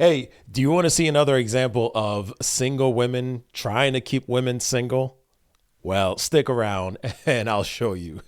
Hey, do you want to see another example of single women trying to keep women single? Well, stick around and I'll show you.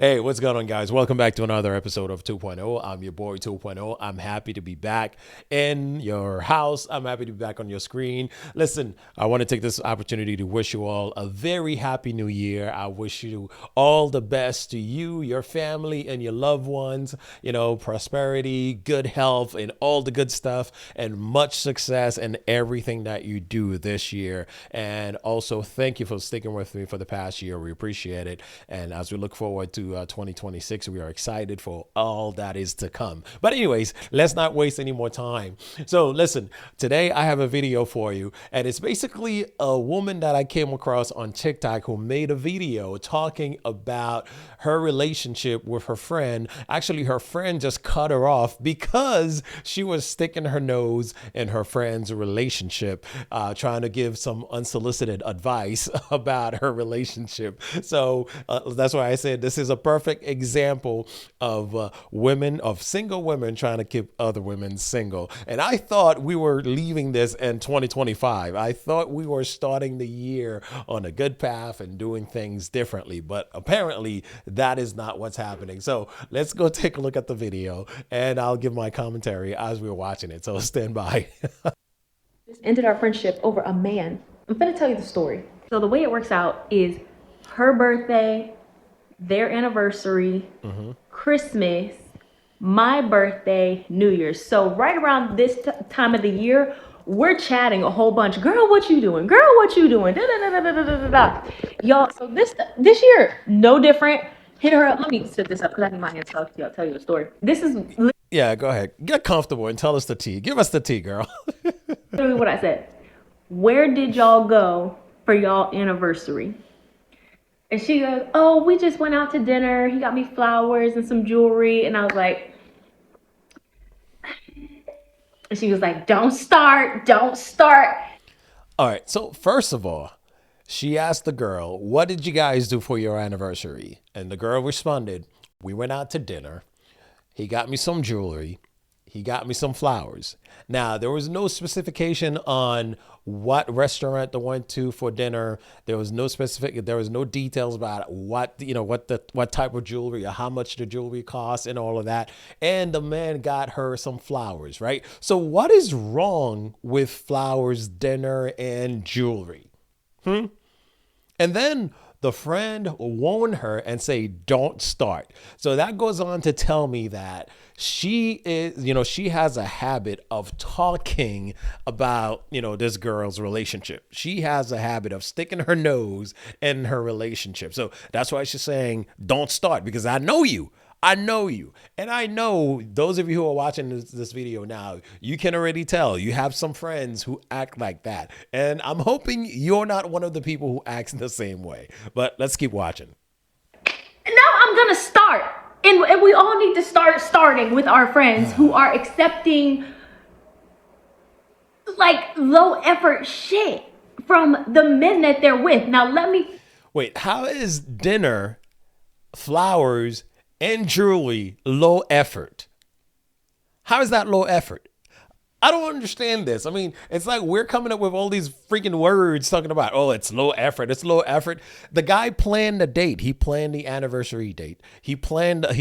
Hey, what's going on, guys? Welcome back to another episode of 2.0. I'm your boy 2.0. I'm happy to be back in your house. I'm happy to be back on your screen. Listen, I want to take this opportunity to wish you all a very happy new year. I wish you all the best to you, your family, and your loved ones. You know, prosperity, good health, and all the good stuff, and much success in everything that you do this year. And also, thank you for sticking with me for the past year. We appreciate it. And as we look forward to 2026, we are excited for all that is to come. But anyways, let's not waste any more time. So listen, today I have a video for you, and it's basically a woman that I came across on TikTok who made a video talking about her relationship with her friend. Actually, her friend just cut her off because she was sticking her nose in her friend's relationship, trying to give some unsolicited advice about her relationship. So that's why I said this is a perfect example of single women trying to keep other women single. And I thought we were leaving this in 2025. I thought we were starting the year on a good path and doing things differently. But apparently that is not what's happening. So let's go take a look at the video and I'll give my commentary as we're watching it. So stand by. Just ended our friendship over a man. I'm gonna tell you the story. So the way it works out is her birthday, their anniversary, Christmas, my birthday, New Year's. So right around this time of the year, we're chatting a whole bunch. Girl, what you doing? Girl, what you doing? Da, da, da, da, da, da, da, da. Y'all, so this year, no different. Hit her up. Let me set this up because I need my hands to tell you a story. This is Yeah, go ahead. Get comfortable and tell us the tea. Give us the tea, girl. literally what I said. Where did y'all go for y'all anniversary? And she goes, oh, we just went out to dinner. He got me flowers and some jewelry. And I was like, and she was like, don't start. All right. So first of all, she asked the girl, what did you guys do for your anniversary? And the girl responded, we went out to dinner. He got me some jewelry. He got me some flowers. Now, there was no specification on what restaurant they went to for dinner. There was no details about what type of jewelry or how much the jewelry costs and all of that. And the man got her some flowers, right? So what is wrong with flowers, dinner, and jewelry? And then the friend warned her and say, don't start. So that goes on to tell me that she has a habit of talking about, this girl's relationship. She has a habit of sticking her nose in her relationship. So that's why she's saying, don't start, because I know you. And I know those of you who are watching this video now, you can already tell you have some friends who act like that. And I'm hoping you're not one of the people who acts the same way. But let's keep watching. Now I'm going to start. And we all need to starting with our friends who are accepting like low effort shit from the men that they're with. Now Wait, how is dinner, flowers, and jewelry low effort? How is that low effort? I don't understand this. I mean, it's like we're coming up with all these freaking words talking about, oh, it's low effort. It's low effort. The guy planned the date. He planned the anniversary date. He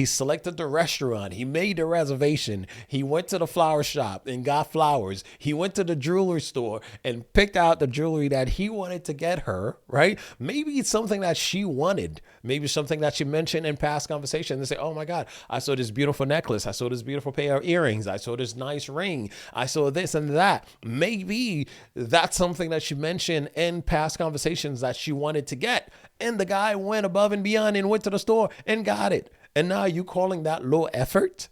selected the restaurant. He made the reservation. He went to the flower shop and got flowers. He went to the jewelry store and picked out the jewelry that he wanted to get her, right? Maybe it's something that she wanted. Maybe something that she mentioned in past conversations. They say, oh my God, I saw this beautiful necklace. I saw this beautiful pair of earrings. I saw this nice ring. I saw this and that. Maybe that's something that she mentioned in past conversations that she wanted to get. And the guy went above and beyond and went to the store and got it. And now you calling that low effort?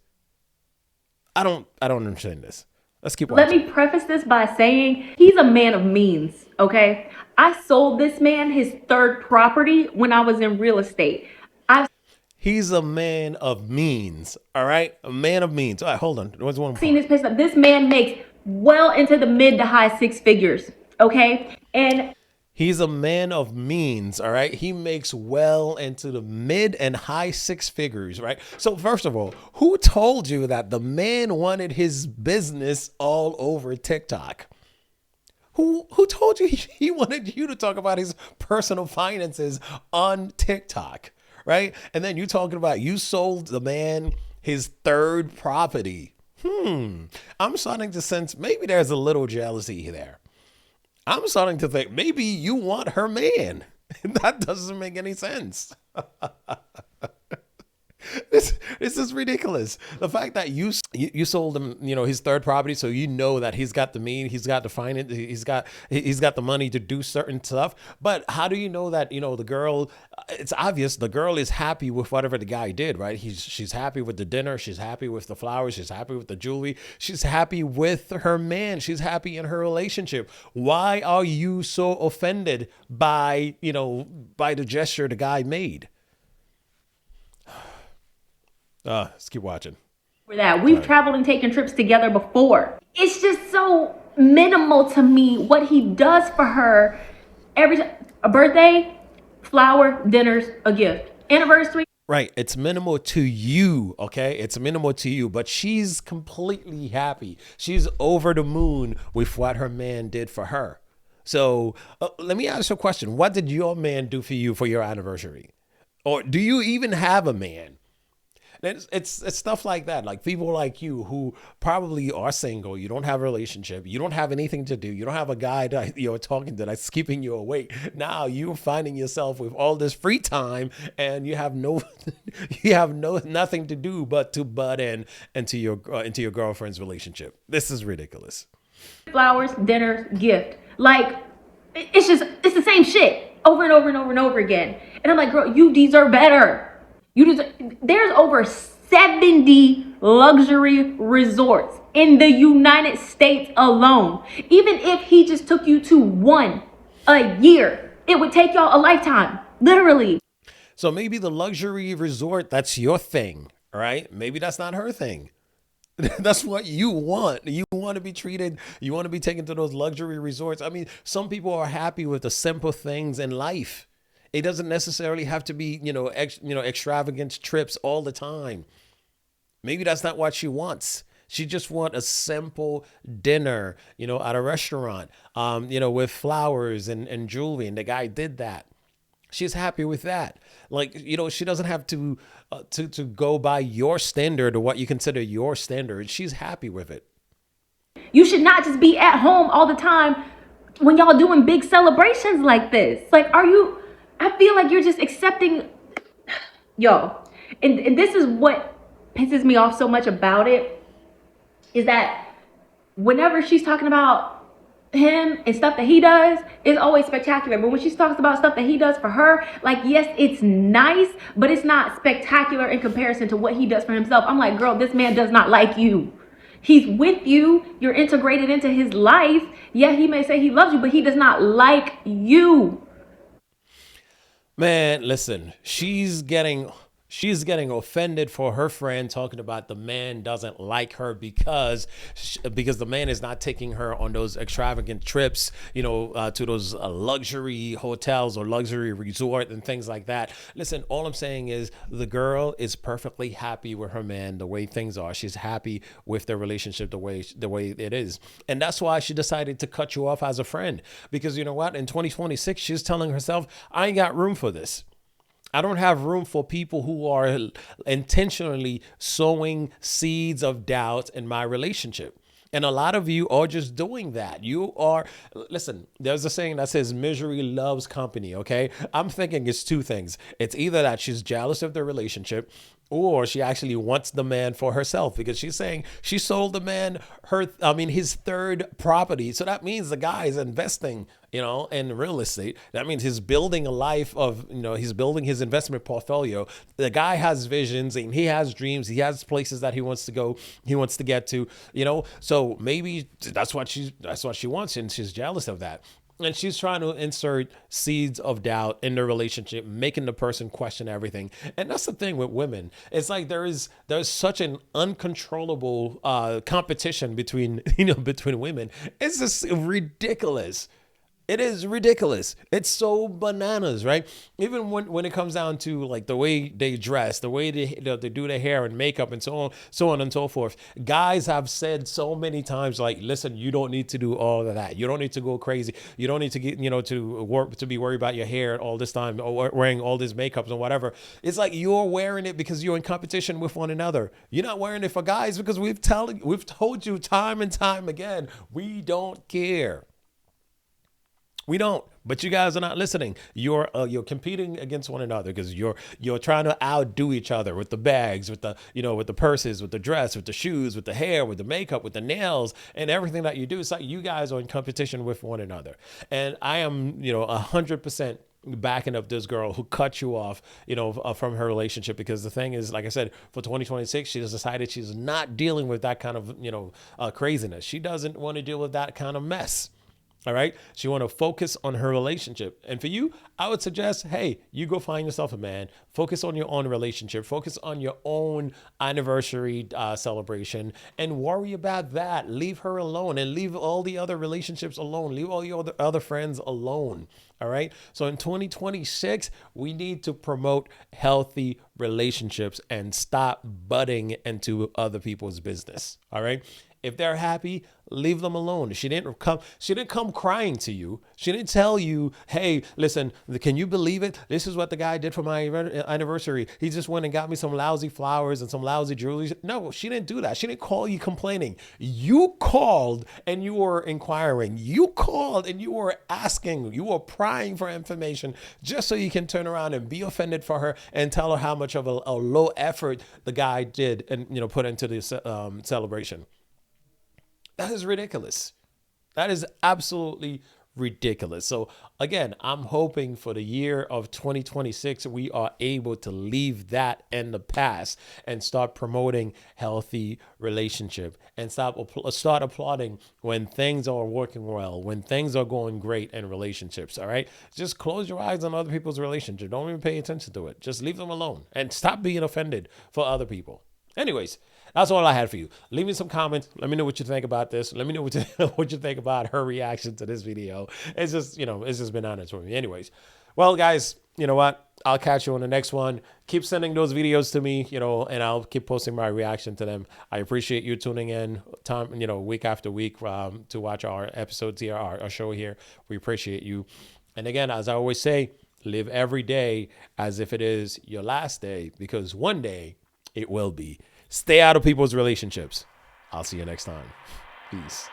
I don't understand this. Let's keep watching. Let me preface this by saying he's a man of means, okay? I sold this man his third property when I was in real estate. He's a man of means, all right? A man of means. All right, hold on. What's one more? Seen his picture. This man makes well into the mid to high six figures, okay? And He's a man of means, all right? He makes well into the mid and high six figures, right? So, first of all, who told you that the man wanted his business all over TikTok? Who told you he wanted you to talk about his personal finances on TikTok, right? And then you talking about you sold the man his third property. I'm starting to sense maybe there's a little jealousy there. I'm starting to think maybe you want her man. That doesn't make any sense. This is ridiculous. The fact that you sold him, his third property, so you know that he's got the mean, he's got the finance, he's got the money to do certain stuff. But how do you know that the girl? It's obvious the girl is happy with whatever the guy did, right? She's happy with the dinner, she's happy with the flowers, she's happy with the jewelry, she's happy with her man, she's happy in her relationship. Why are you so offended by the gesture the guy made? Let's keep watching. For that, we've traveled and taken trips together before. It's just so minimal to me what he does for her every time. A birthday, flower, dinners, a gift, anniversary. Right. It's minimal to you. Okay. It's minimal to you, but she's completely happy. She's over the moon with what her man did for her. So let me ask you a question. What did your man do for you for your anniversary? Or do you even have a man? It's stuff like that. Like people like you who probably are single, you don't have a relationship, you don't have anything to do, you don't have a guy that you're talking to that's keeping you awake. Now you're finding yourself with all this free time and you have no nothing to do but to butt in into your girlfriend's relationship. This is ridiculous. Flowers, dinners, gift. Like it's the same shit over and over and over and over again. And I'm like, girl, you deserve better. There's over 70 luxury resorts in the United States alone. Even if he just took you to one a year, it would take y'all a lifetime, literally. So maybe the luxury resort, that's your thing, all right? Maybe that's not her thing. That's what you want. You want to be treated, you want to be taken to those luxury resorts. I mean, some people are happy with the simple things in life. It doesn't necessarily have to be, extravagant trips all the time. Maybe that's not what she wants. She just want a simple dinner, at a restaurant, with flowers and jewelry. And the guy did that. She's happy with that. Like, she doesn't have to go by your standard or what you consider your standard. She's happy with it. You should not just be at home all the time when y'all doing big celebrations like this. Like, I feel like you're just accepting, yo. And this is what pisses me off so much about it, is that whenever she's talking about him and stuff that he does, it's always spectacular. But when she talks about stuff that he does for her, like, yes, it's nice, but it's not spectacular in comparison to what he does for himself. I'm like, girl, this man does not like you. He's with you. You're integrated into his life. Yeah, he may say he loves you, but he does not like you. Man, listen, she's getting offended for her friend talking about the man doesn't like her because the man is not taking her on those extravagant trips, to those luxury hotels or luxury resort and things like that. Listen, all I'm saying is the girl is perfectly happy with her man the way things are. She's happy with their relationship the way it is, and that's why she decided to cut you off as a friend, because you know what? In 2026, she's telling herself, I ain't got room for this. I don't have room for people who are intentionally sowing seeds of doubt in my relationship. And a lot of you are just doing that. Listen, there's a saying that says misery loves company, okay? I'm thinking it's two things. It's either that she's jealous of the relationship, or she actually wants the man for herself, because she's saying she sold the man his third property. So that means the guy is investing, in real estate. That means he's building a life of, he's building his investment portfolio. The guy has visions and he has dreams. He has places that he wants to go, he wants to get to, so maybe that's what she wants. And she's jealous of that. And she's trying to insert seeds of doubt in the relationship, making the person question everything. And that's the thing with women. It's like there's such an uncontrollable competition between women. It's just ridiculous. It is ridiculous. It's so bananas, right? Even when it comes down to like the way they dress, the way they do their hair and makeup and so on and so forth. Guys have said so many times, like, listen, you don't need to do all of that. You don't need to go crazy. You don't need to get, to work to be worried about your hair all this time or wearing all this makeup and whatever. It's like you're wearing it because you're in competition with one another. You're not wearing it for guys because we've told you time and time again, we don't care. We don't, but you guys are not listening. You're competing against one another because you're trying to outdo each other with the bags, with the with the purses, with the dress, with the shoes, with the hair, with the makeup, with the nails, and everything that you do. It's like you guys are in competition with one another. And I am 100% backing up this girl who cut you off, from her relationship because the thing is, like I said, for 2026, she has decided she's not dealing with that kind of craziness. She doesn't want to deal with that kind of mess. All right. So you want to focus on her relationship. And for you, I would suggest, hey, you go find yourself a man, focus on your own relationship, focus on your own anniversary celebration and worry about that. Leave her alone and leave all the other relationships alone. Leave all your other friends alone. All right. So in 2026, we need to promote healthy relationships and stop butting into other people's business. All right. If they're happy, leave them alone. She didn't come crying to you. She didn't tell you, hey, listen, can you believe it? This is what the guy did for my anniversary. He just went and got me some lousy flowers and some lousy jewelry. No, she didn't do that. She didn't call you complaining. You called and you were inquiring. You called and you were asking. You were prying for information just so you can turn around and be offended for her and tell her how much of a low effort the guy did and put into this celebration. That is ridiculous. That is absolutely ridiculous. So again, I'm hoping for the year of 2026, we are able to leave that in the past and start promoting healthy relationship and start applauding when things are working well, when things are going great in relationships. All right. Just close your eyes on other people's relationship. Don't even pay attention to it. Just leave them alone and stop being offended for other people. Anyways, that's all I had for you. Leave me some comments. Let me know what you think about this. Let me know what you think about her reaction to this video. It's just, it's just been honest with me. Anyways, well, guys, you know what? I'll catch you on the next one. Keep sending those videos to me, and I'll keep posting my reaction to them. I appreciate you tuning in week after week to watch our episodes here, our show here. We appreciate you. And again, as I always say, live every day as if it is your last day, because one day it will be. Stay out of people's relationships. I'll see you next time. Peace.